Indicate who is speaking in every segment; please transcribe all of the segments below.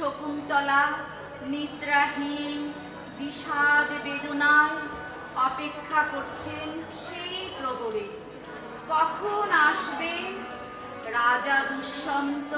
Speaker 1: শকুন্তলা নিদ্রাহীন বিষাদ বেদনায় অপেক্ষা করছেন সেই প্রহরে। কখন আসবে রাজা দুষ্যন্ত?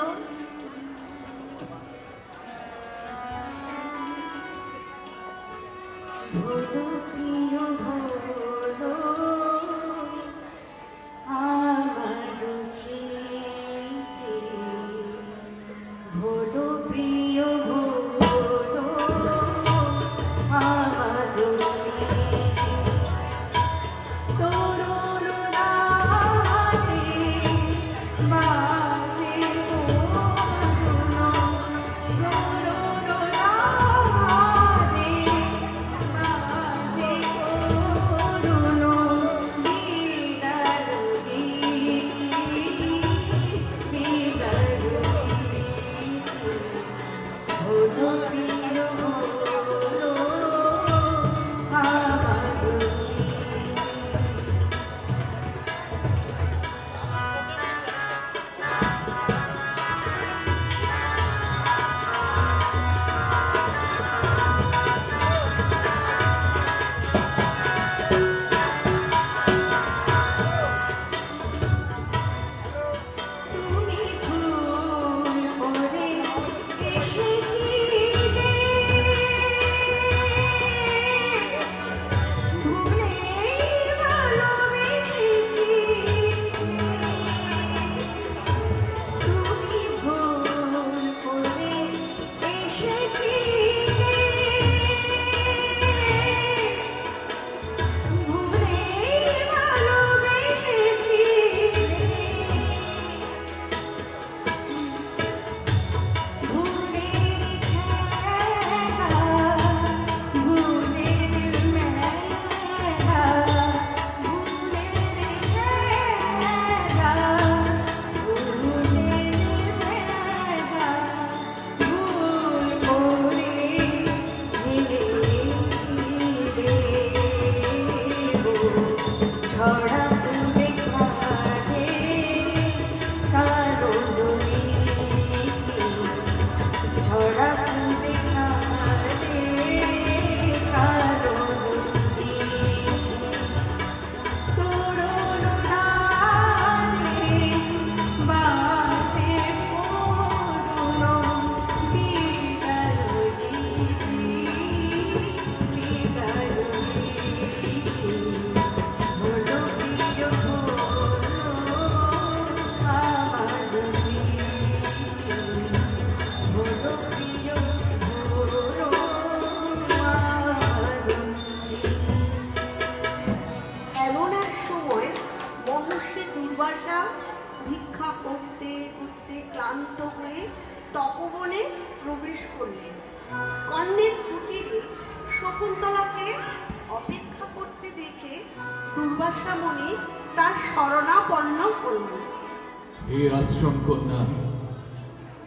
Speaker 2: হে আশ্রম কন্যা,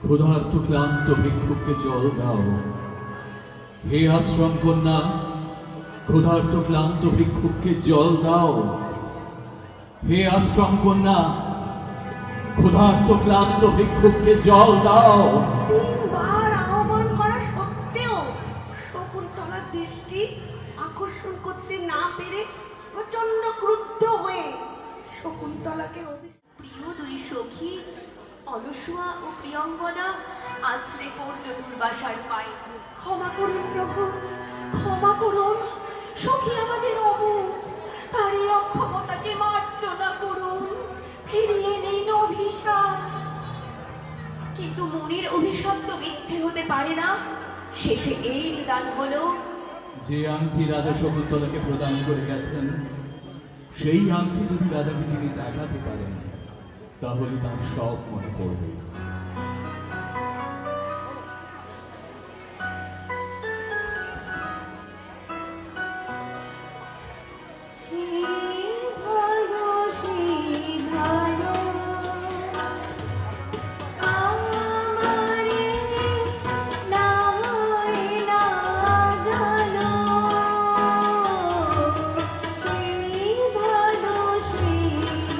Speaker 2: ক্ষুধার্ত ক্লান্ত ভিক্ষুককে জল দাও। হে আশ্রম কন্যা, ক্ষুধার্ত ক্লান্ত ভিক্ষুককে জল দাও। হে আশ্রম কন্যা, ক্ষুধার্ত ক্লান্ত ভিক্ষুককে জল দাও।
Speaker 3: তিনবার আহ্বান করা সত্ত্বেও শকুন্তলার দৃষ্টি আকর্ষণ করতে না পেরে প্রচন্ড ক্রুদ্ধ হয়ে শকুন্তলাকে
Speaker 1: প্রিয় দুই সখী অলসুয়া ও প্রিয়ঙ্গদা আছড়ে পড়ল দুর্বাসার পায়ে।
Speaker 3: ক্ষমা করুন প্রভু, ক্ষমা করুন। সখী আমাদের অবুঝ, তার এই অক্ষমতাকে মার্জনা করুন। ফিরিয়ে নিন অভিশাপ।
Speaker 1: কিন্তু মনির অভিশাপ তো মিথ্যে হতে পারে না। শেষে এই নিদান হলো,
Speaker 2: যে আংটি রাজা শকুন্তলাকে প্রদান করে গেছেন, সেই আংটি যদি রাজাকে তিনি দেখাতে পারেন, তাহলে তার সব মনে পড়বে।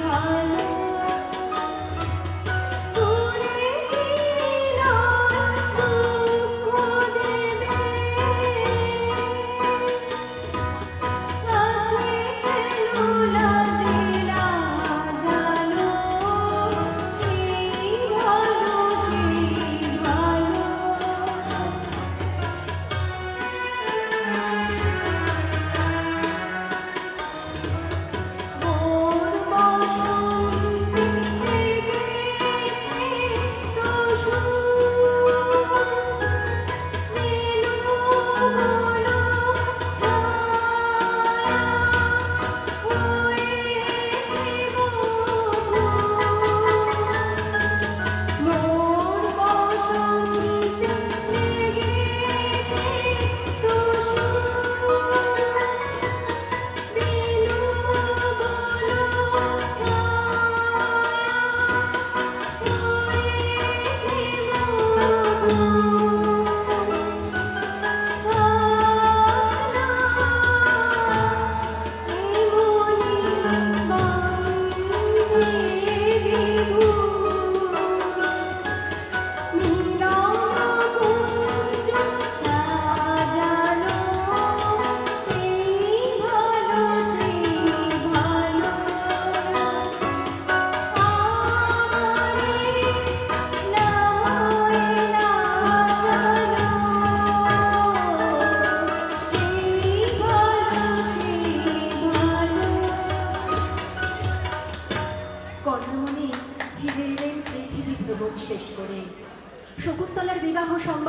Speaker 4: ভালো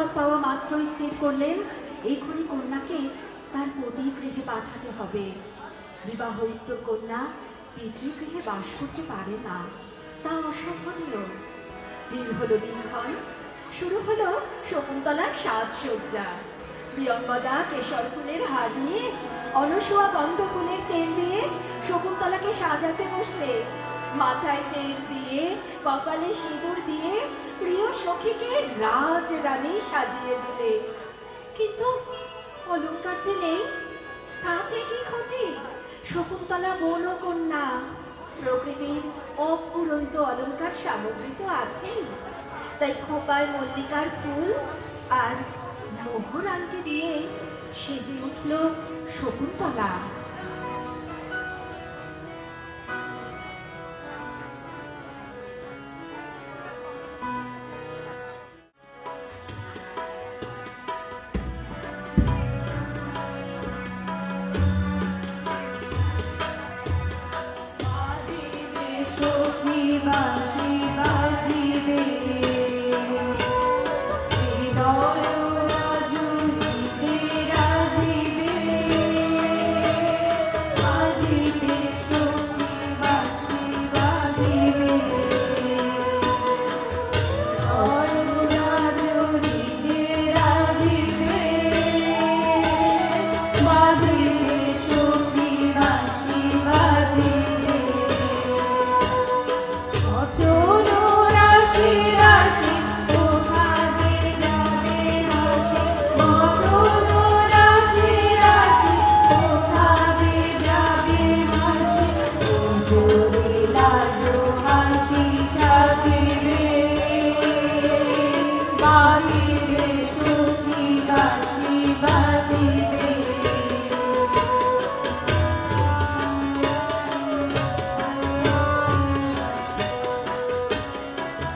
Speaker 3: সংবাদ পাওয়া মাত্রই স্থির করলেন এখনই কন্যাকে তার পতিগৃহে পাঠাতে হবে। বিবাহ উত্তর কন্যা পিতৃগৃহে বাস করতে পারে না, তা অসম্ভনীয়। স্থির হলো দিনক্ষণ, শুরু হলো শকুন্তলার সাজসজ্জা। প্রিয়ঙ্গদা কেশর ফুলের হার নিয়ে, অনসূয়া গন্ধ ফুলের তেল দিয়ে শকুন্তলাকে সাজাতে বসলে। মাথায় তেল দিয়ে, কপালে সিঁদুর দিয়ে প্রিয় সখীকে রাজরানী সাজিয়ে দিলে। কিন্তু অলংকার যে নেই, তাতে কি ক্ষতি? শকুন্তলা বন কন্যা, প্রকৃতির অপুরন্ত অলংকার সামগ্রী তো আছেই। তাই খোপায় মল্লিকার ফুল আর মোহর আংটি দিয়ে সেজে উঠল শকুন্তলা।
Speaker 4: সখী বাঁশি বাজিবে, হৃদয় রাজুনিতে রাজিবে। বাজিবে সখী বাঁশি বাজিবে, হৃদয় রাজুনিতে রাজিবে। বাজিবে সখী বাঁশি বাজিবে। অচল রাশি রাশি কোথায় যাবে হাসি, অচল রাশি রাশি কোথায় যাবে হাসি। তোরে লাজ হাসি সাজিবে, বাজিবে সখী বাঁশি বাজিবে।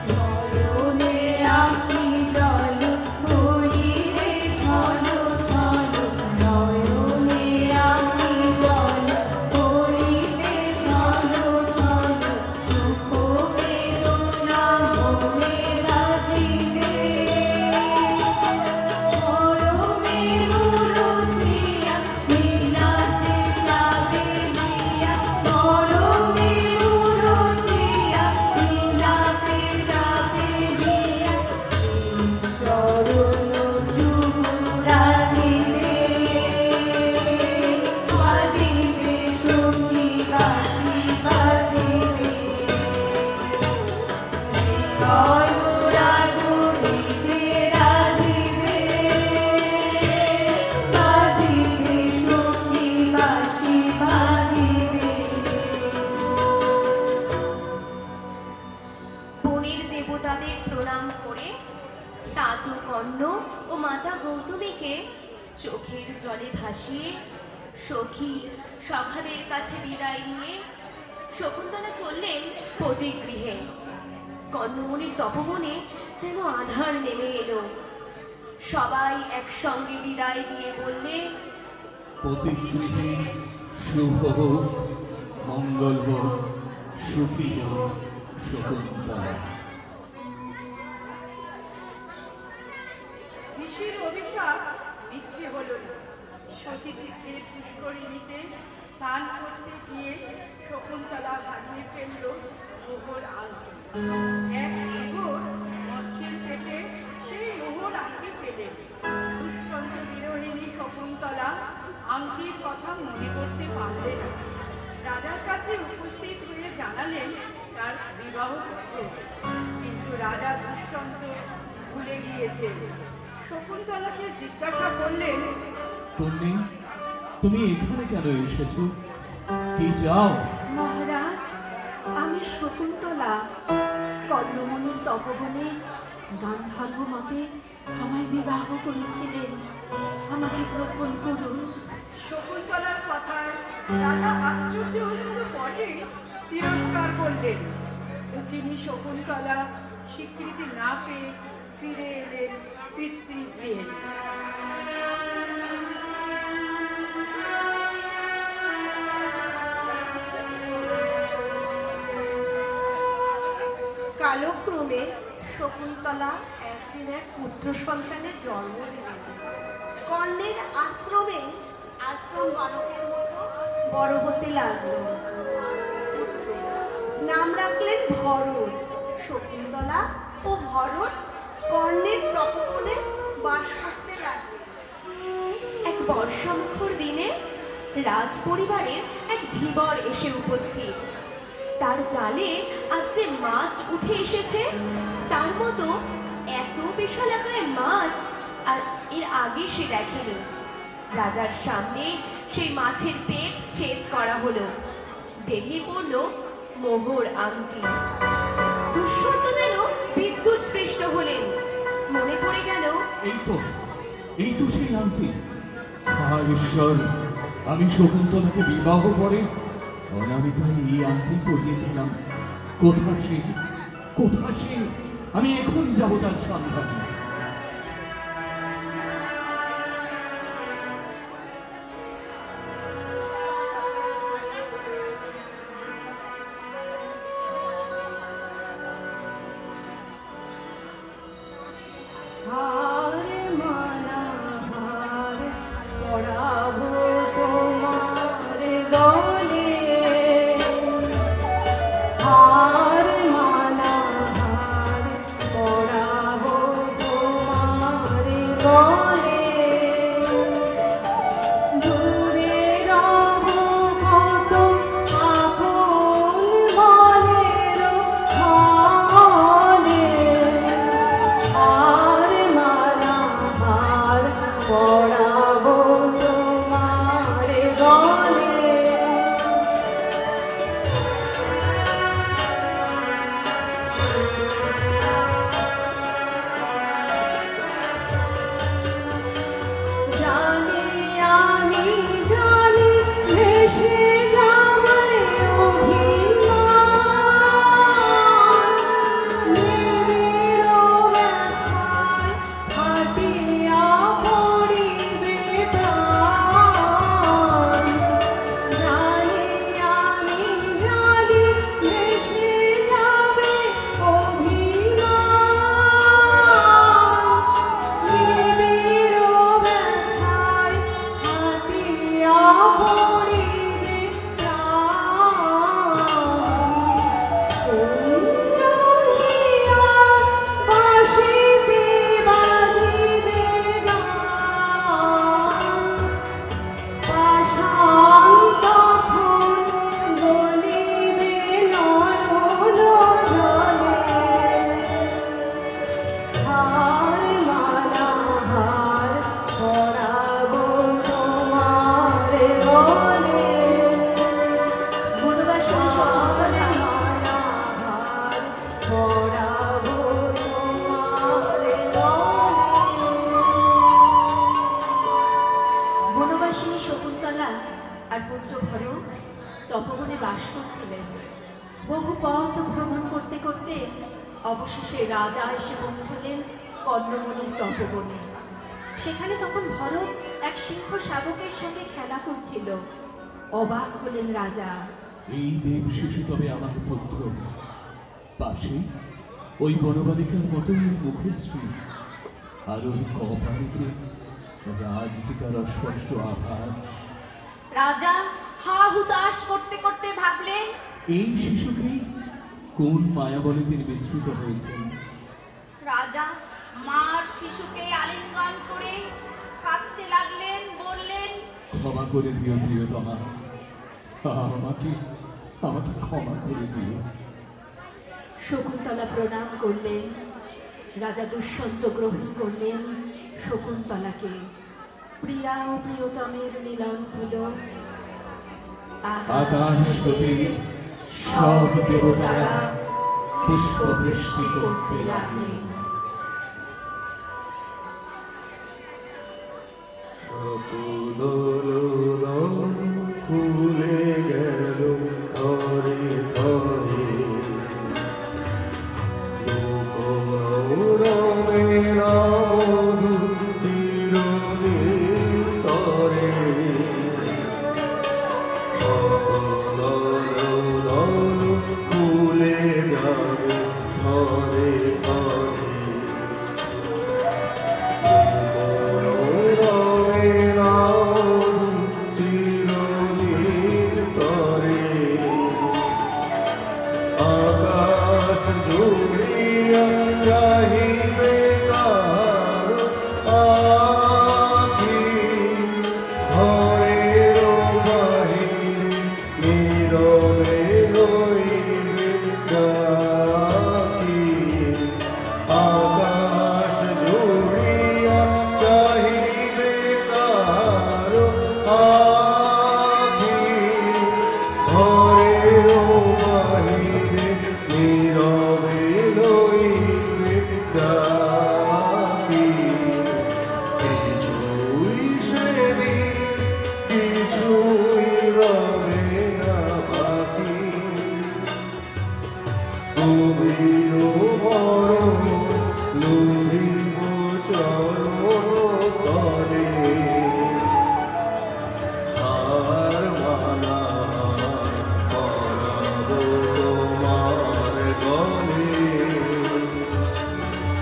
Speaker 4: নয়নে আঁখি জল ভরিলে ছলো ছলো, নয়নে আঁখি জল ভরিলে ছলো ছলো। সুখ বেদনা মনে রাজিবে, মরমে মুরুচিয়া মিলাতে যাবে দিয়া। মরমে মুরুচিয়া মিলাতে যাবে দিয়া। চরণ যুগু রাজিবে, বাজিবে সখী বাঁশি বাজিবে। হৃদয় রাজুনিতে রাজিবে, বাজিবে সখী বাঁশি বাজিবে।
Speaker 1: বনের দেবতাদের প্রণাম করে তাতু কর্ণ ও মাতা গৌতমীকে চোখের জলে ভাসিয়ে সখী সখাদের কাছে বিদায় নিয়ে শকুন্তলা চললেন পতিগৃহে। কর্ণমুনির তপবনে যেন আধার নেমে এলো। সবাই একসঙ্গে বিদায় দিয়ে বললে,
Speaker 2: পতিগৃহে শুভ হোক, মঙ্গল হোক, সুখী হোক শকুন্তলা।
Speaker 5: ঋষির অভিশাপ মিথ্যে হলো না। সতী তীর্থের পুষ্করিণীতে স্নান করতে গিয়ে শকুন্তলা হারিয়ে ফেলল মোহর আংটি। এক মোহর মৎস্যের পেটে সেই মোহর আংটি পেলেন। দুষ্কন্ত বিরোহিণী শকুন্তলা আংটির কথা মনে করতে পারলেন না। রাজার কাছে উপস্থিত হয়ে জানালেন তার বিবাহ পত্র, কিন্তু রাজা দুষ্কন্ত ভুলে গিয়েছেন। শকুন্তলাকে জিজ্ঞাসা করলেন,
Speaker 2: কন্যা, তুমি এখানে কেন এসেছো? কি চাও?
Speaker 3: মহারাজ, আমি শকুন্তলা। কর্ণমুনির তপবনে গান্ধর্ব মতে আমায় বিবাহ করেছিলেন, আমাকে গ্রহণ করুন।
Speaker 5: শকুন্তলার কথায় রাজা আশ্চর্য হলেন পরে তিরস্কার করলেন। দুঃখিনী শকুন্তলা স্বীকৃতি না পেয়ে ফিরে এলেন পিতৃগৃহে।
Speaker 3: কালক্রমে শকুন্তলা এক একদিন এক পুত্র সন্তানের জন্ম দিলেন। কর্ণের আশ্রমে আশ্রম বালকের মতো বড় হতে লাগলো। নাম রাখলেন ভরত। শকুন্তলা ও ভরত কর্ণের তপবনে বাস করতে লাগলেন।
Speaker 1: এক বর্ষামুখর দিনে রাজ পরিবারের এক ধীবর এসে উপস্থিত। তার জালে আজ যে মাছ উঠে এসেছে তার মতো এত বিশালাকায় মাছ আর এর আগে সে দেখেনি। রাজার সামনে সেই মাছের পেট ছেদ করা হলো। বেরিয়ে পড়ল মোহর আংটি। দুষ্যন্ত যেন বিদ্যুৎ স্পৃষ্ট হলেন। মনে পড়ে গেল
Speaker 2: এই তো সেই আংটি। হায় ঈশ্বর, আমি শকুন্তলাকে বিবাহ করে অনামিকায় এই আংটি পরিয়েছিলাম। কোথা সে? আমি এখনই যাব তার সন্ধানে।
Speaker 4: হার মালা হার পরাবো তোমার গলে, হার মালা হার পরাবো তোমার গলে, দূরে রব কত আপন বলের ছলে, আর মালা হার পরাবো তোমার গলে। জানি আমি জানি ভেসে যাবে অভিমান, নিবিড় ব্যথায় ফাটিয়া পড়িবে প্রাণ। জানি আমি জানি ভেসে যাবে অভিমান, নিবিড় ব্যথায় ফাটিয়া পড়িবে প্রাণ। কুণ্ডলিয়া বাঁশিতে বাজিবে গান, পাষাণ তখন গলিবে নয়ন জলে, হার মালা হার পরাবো তোমার গলে,
Speaker 3: বনবাসী
Speaker 4: হার মালা হার পরাবো তোমার গলে।
Speaker 3: বনবাসিনী শকুন্তলা আর পুত্র ভরত তপবনে বাস করছিলেন। বহু পথ ভ্রমণ করতে করতে অবশেষে রাজা এসে পৌঁছলেন কর্ণমণির তপবনে। সেখানে তখন ভরত এক সিংহ শাবকের সঙ্গে খেলা করছিল। অবাক হলেন রাজা।
Speaker 2: এই দেব শিশু তবে আমার পুত্র। পাশে ওই বনবালিকার মতোই মুখশ্রী, আর ওই কপালে যে রাজটিকার অস্পষ্ট আভাস।
Speaker 1: রাজা হা হুতাশ করতে করতে ভাবলেন,
Speaker 2: এই শিশুকেই কোন মায়া বলে তিনি বিস্মৃত হয়েছেন।
Speaker 1: রাজা মার শিশুকে আলিঙ্গন করে কাঁদতে লাগলেন, বললেন,
Speaker 2: ক্ষমা করে দিও প্রিয়তমা, আমাকে ক্ষমা করে দিও।
Speaker 3: শকুন্তলা প্রণাম করলেন। রাজা দুষ্যন্ত গ্রহণ করলেন শকুন্তলাকে। প্রিয়া ও প্রিয়তমের মিলন হল।
Speaker 2: আকাশ হতে সব দেবতারা পুষ্পবৃষ্টি করতে লাগলেন।
Speaker 6: খুলে গেল ধরে ধরে, লোকরমেরা মধু চিরদিন তরে, দল দল খুলে যাবে ধরে ধরে, কিছুই সেদিন কিছুই রবে না বাকি গভীর মরণ লুভিব চরণ তলে আর মালা পরাবো তোমার গলে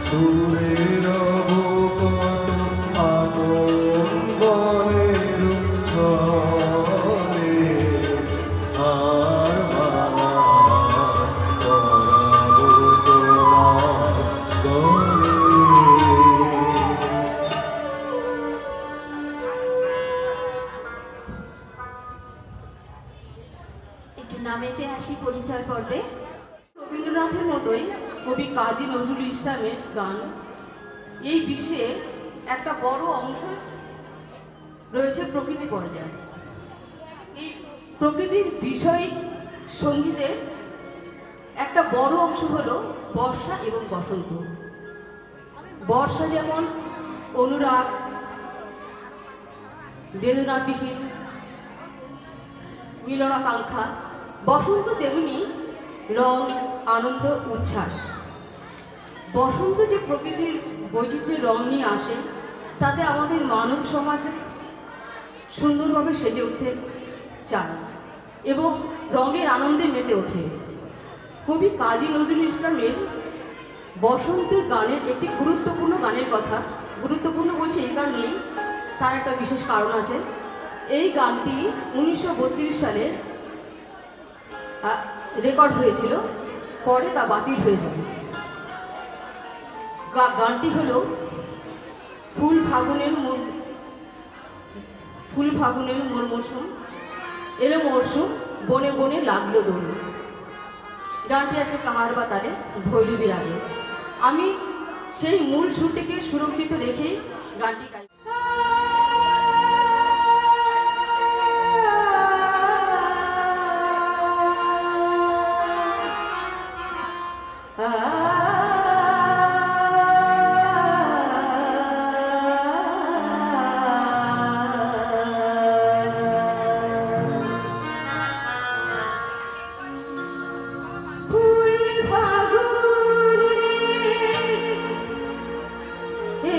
Speaker 6: দূরে রব কত আপন বনের ছলে আর মালা পরাবো তোমার গলে
Speaker 3: একটু নামেতে আসি পরিচয় পর্বে।
Speaker 7: রবীন্দ্রনাথের মতোই কবি কাজী নজরুল ইসলামের গান এই বিশ্বের একটা বড় অংশ রয়েছে প্রকৃতি পর্যায়ে। এই প্রকৃতির বিষয় সঙ্গীতের একটা বড় অংশ হলো বর্ষা এবং বসন্ত। বর্ষা যেমন অনুরাগ, বেদনাবিহীন মিলনাকাঙ্ক্ষা, বসন্ত তেমনি রং, আনন্দ, উচ্ছ্বাস। বসন্ত যে প্রকৃতির বৈচিত্র্যের রং নিয়ে আসে, তাতে আমাদের মানব সমাজ সুন্দরভাবে সেজে উঠতে চায় এবং রঙের আনন্দে মেতে ওঠে। কবি কাজী নজরুল ইসলামের বসন্তের গানের একটি গুরুত্বপূর্ণ গানের কথা, গুরুত্বপূর্ণ বলছি এই কারণেই, তার একটা বিশেষ কারণ আছে। এই গানটি 1932 সালে রেকর্ড হয়েছিল, পরে তা বাতিল হয়ে যাবে। গানটি হলো ফুল ফাগুনের মোর মরশুম এলো মরশুম, বনে বনে লাগলো দোল। গানটি আছে কাহার বা তারে ভৈরবী রাগে। আমি সেই মূল সুরটিকে সুরক্ষিত রেখেই গানটি গাই।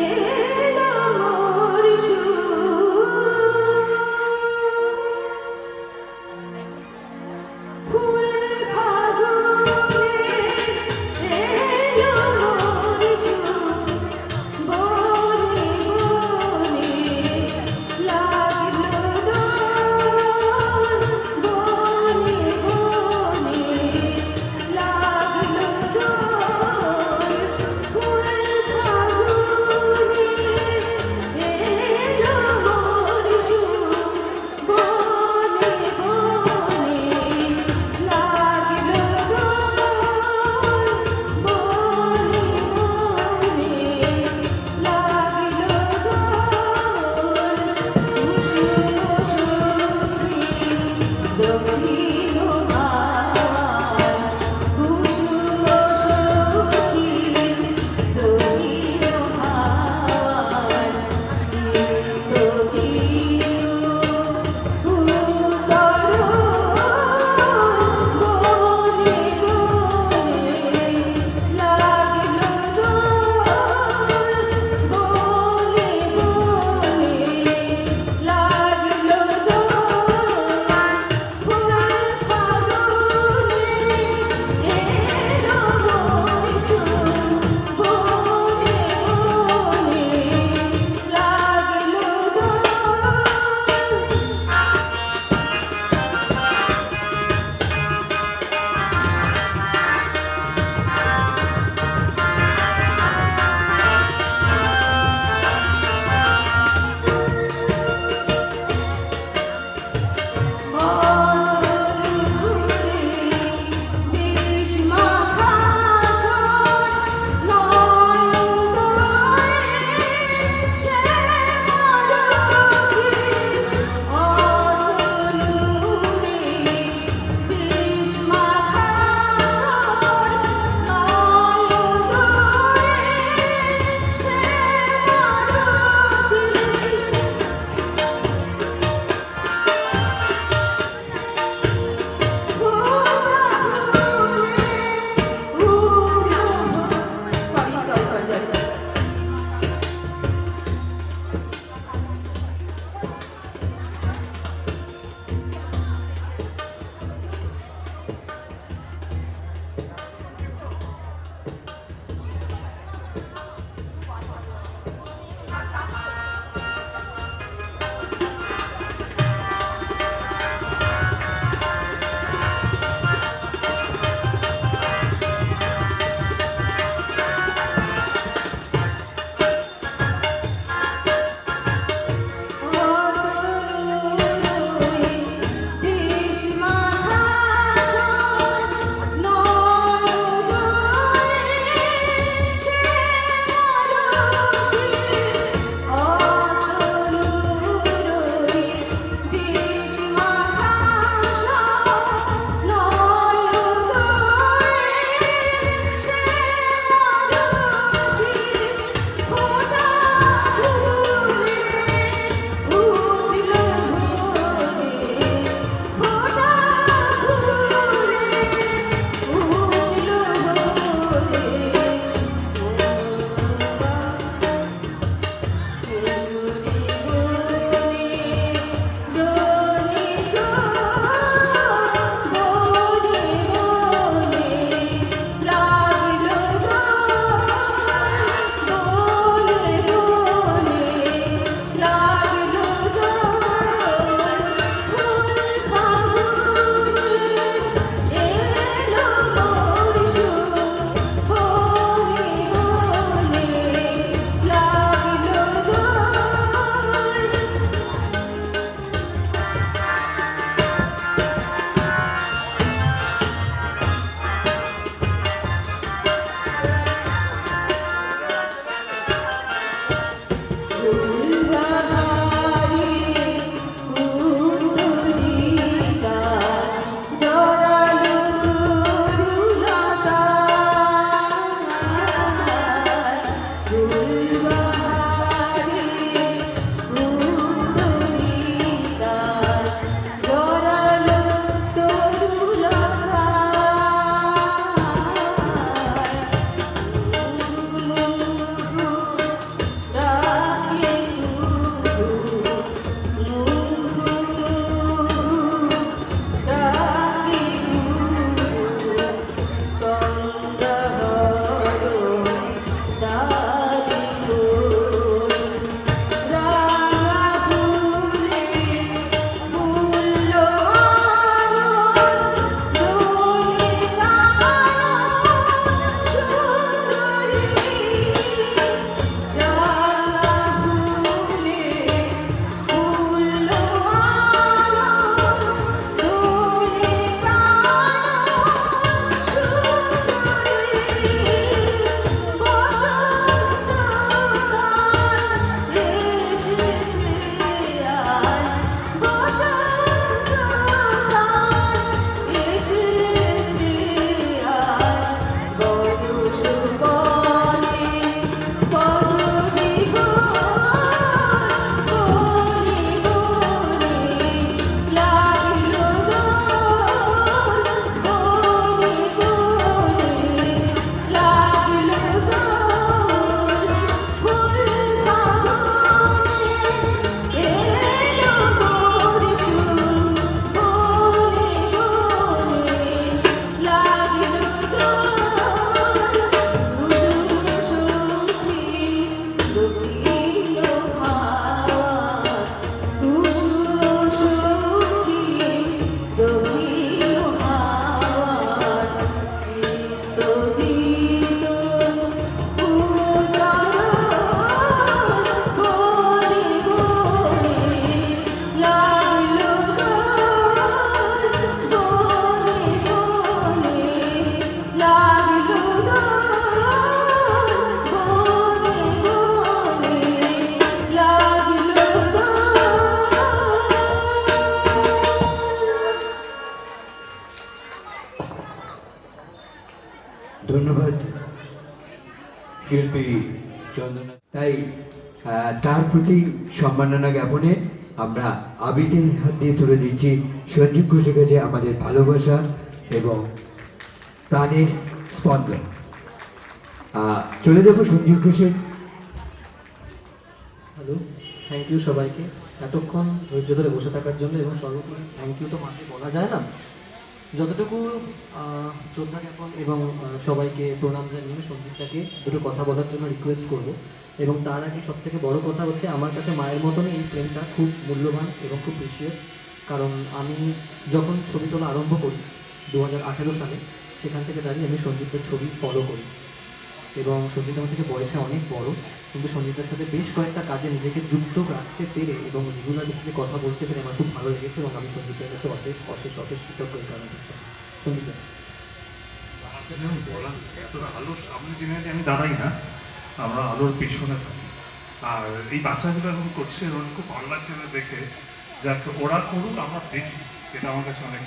Speaker 4: এলো
Speaker 8: শিল্পী চন্দনা, তাই তার প্রতি সম্মাননা জ্ঞাপনে আমরা আবিরের হাত দিয়ে তুলে দিচ্ছি সঞ্জীব ঘোষের কাছে আমাদের ভালোবাসা এবং প্রাণের স্পন্দন। চলে যাবো সঞ্জীব ঘোষের।
Speaker 9: হ্যালো, থ্যাংক ইউ সবাইকে এতক্ষণ ধৈর্য ধরে বসে থাকার জন্য, এবং সর্বোপরি থ্যাংক ইউ তো মাকে বলা যায় না। যতটুকু শ্রদ্ধা জ্ঞাপন এবং সবাইকে প্রণাম জানিয়ে সঞ্জীবটাকে দুটো কথা বলার জন্য রিকোয়েস্ট করব। এবং তার আগে সবথেকে বড় কথা হচ্ছে, আমার কাছে মায়ের মতনই এই ফ্রেমটা খুব মূল্যবান এবং খুব প্রিসিয়াস। কারণ আমি যখন ছবি তোলা আরম্ভ করি 2018 সালে, সেখান থেকে দাঁড়িয়ে আমি সঞ্জীবদের ছবি ফলো করি। এবং সঞ্জিত আমার থেকে বয়সে অনেক বড়, কিন্তু সঞ্জিতার সাথে বেশ কয়েকটা কাজে নিজেকে যুক্ত রাখতে পেরে এবং রেগুলার বেসিসে কথা বলতে পেরে আমার খুব ভালো লেগেছে, এবং আমি সঞ্জিতার কাছে অশেষ অশেষ অশেষ কৃতজ্ঞ এই কারণে। সঞ্জিতা,
Speaker 10: বলা এতটা আলোর সামনে জেনারেলি আমি দাঁড়াই না, আমরা আলোর পিছনে থাকি। আর এই বাচ্চাগুলো এখন করছে, এবং খুব ভালো লাগছে দেখে। যাকে ওরা করুক, আমরা দেখি, এটা আমার কাছে অনেক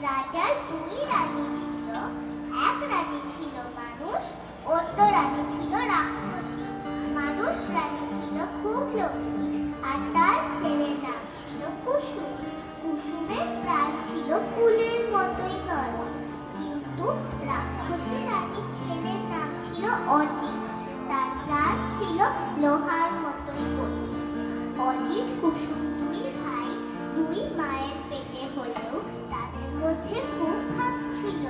Speaker 11: রাজার দুই রানী ছিল, এক রানী ছিল মানুষ, অন্য রানী ছিল রাক্ষসী। মানুষ রানী ছিল খুব লক্ষ্মী, আর তার ছেলের নাম ছিল কুসুম। কুসুমের প্রাণ ছিল ফুলের মতোই নরম, কিন্তু রাক্ষসী রানীর ছেলের নাম ছিল অজিত, তার প্রাণ ছিল লোহার মতোই কঠিন। অজিত কুসুম দুই ভাই, দুই মায়ের পেটে হলেও তাদের মধ্যে খুব ভাব ছিল।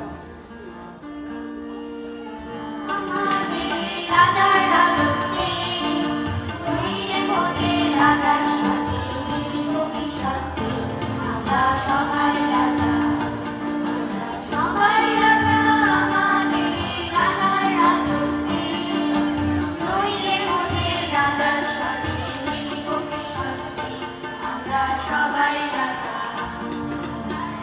Speaker 11: রাজার রাজত্বে রাজার ভবিষ্যতে আমরা সবাই রাজা, সবাই রাজা আমাদের রাজার রাজত্বে নইলে মোদের রাজার সাথে ভবিষ্যতে আমরা সবাই রাজা।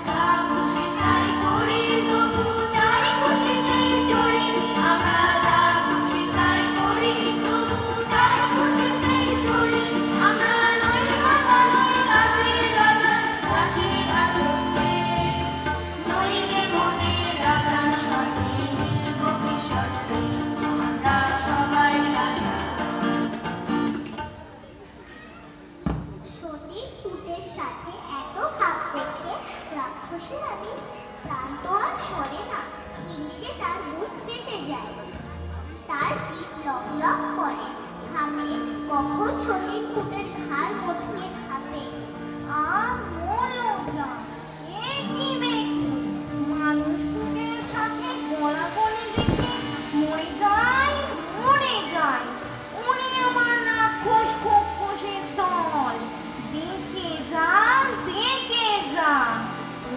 Speaker 11: যা খুশি তাই করি, তবু তাই খুশিতে চড়ি, আমরা যা খুশি তাই করি, তবু তাই খুশিতে চড়ি। আমরা নই মাথা নই কাশির রাজা, কাশির রাজত্বে নইলে মোদের রাজার সাথে ভবিষ্যতে আমরা সবাই রাজা। সতীর পুতের সাথে এত খাপ দেখে রাক্ষসী রানীর প্রাণ তো আর সরে না, হিংসে তার বুক ফেটে যায়, তার জিভ লক লক করে, ঘামে, কখন সতীর পুতের ঘাড় মটকিয়ে খাবে। আর মরলো না, এ কি দেখি, মানুষ পুতের সাথে গলাগলি দেখে মরে যায়, মরে যায়। উনি আমার রাক্ষস খোকসের দল, দেখে যান, দেখে যান।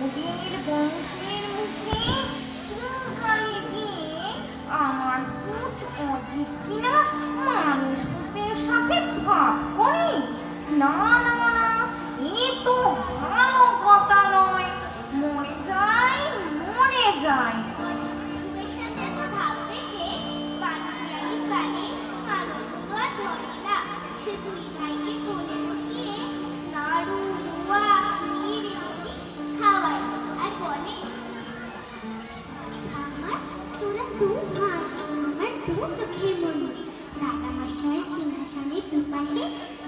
Speaker 11: ওদের বংশের মুখে চুনকালি দিয়ে আমার পুত অজিত কিনা মানুষ পুতের সাথে ভাব করে। না না না, এ তো ভালো কথা নয়, মরে যায়, মরে যায়। সুমের সাথে তো ভাব দেখে বানরাই কানে আনন্দ তো আর ধরে না, সে দুই ভাইকে কোলে বসিয়ে নাড়ু রুয়া ক্ষীর এমনি খাওয়ায় আর বলে, আমার তোরা দু ভাই, আমার দু চোখের মনি, রাজামশাইয়ের সিংহাসনের দুপাশে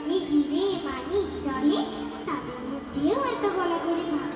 Speaker 11: যে হিরে মানিক জলে, তাদের মধ্যেও এত গলাগলি ভাব